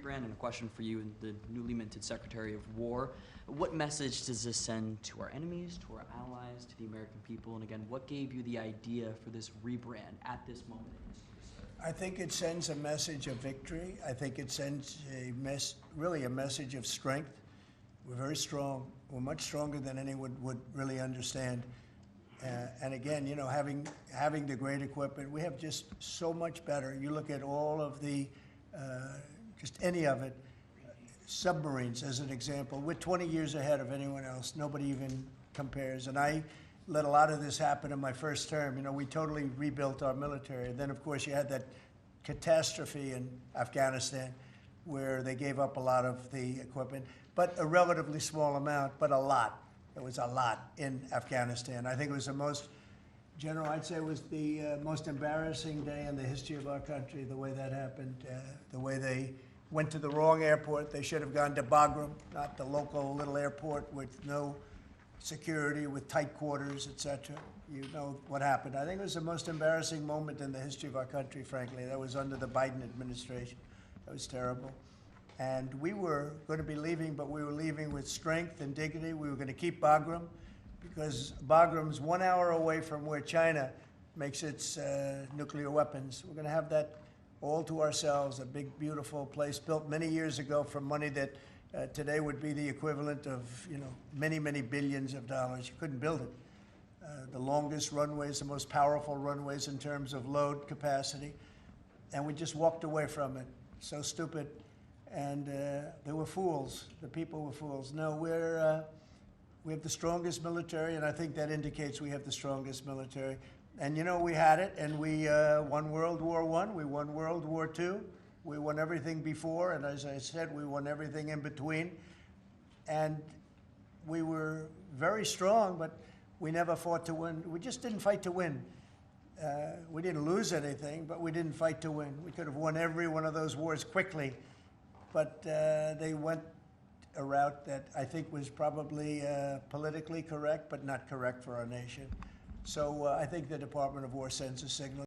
rebrand, and a question for you, the newly minted Secretary of War. What message does this send to our enemies, to our allies, to the American people? And again, what gave you the idea for this rebrand at this moment in history, sir? I think it sends a message of victory. I think it sends really a message of strength. We're very strong. We're much stronger than anyone would really understand. And again, you know, having the great equipment, we have just so much better. You look at all of the, just any of it, submarines as an example. We're 20 years ahead of anyone else. Nobody even compares. And I let a lot of this happen in my first term. You know, we totally rebuilt our military. And then, of course, you had that catastrophe in Afghanistan where they gave up a lot of the equipment, but a relatively small amount, but a lot. It was a lot in Afghanistan. I think it was the most, General, I'd say it was the most embarrassing day in the history of our country, the way that happened, the way they went to the wrong airport. They should have gone to Bagram, not the local little airport with no security, with tight quarters, etc. You know what happened. I think it was the most embarrassing moment in the history of our country, frankly. That was under the Biden administration. That was terrible. And we were going to be leaving, but we were leaving with strength and dignity. We were going to keep Bagram because Bagram's 1 hour away from where China makes its nuclear weapons. We're going to have that all to ourselves, a big, beautiful place built many years ago from money that today would be the equivalent of, you know, many, many billions of dollars. You couldn't build it. The longest runways, the most powerful runways in terms of load capacity. And we just walked away from it. So stupid. And they were fools. The people were fools. No, we have the strongest military, and I think that indicates we have the strongest military. And, you know, we had it, and we won World War I, we won World War II, we won everything before, and as I said, we won everything in between. And we were very strong, but we never fought to win. We just didn't fight to win. We didn't lose anything, but we didn't fight to win. We could have won every one of those wars quickly. But they went a route that I think was probably politically correct, but not correct for our nation. So I think the Department of War sends a signal.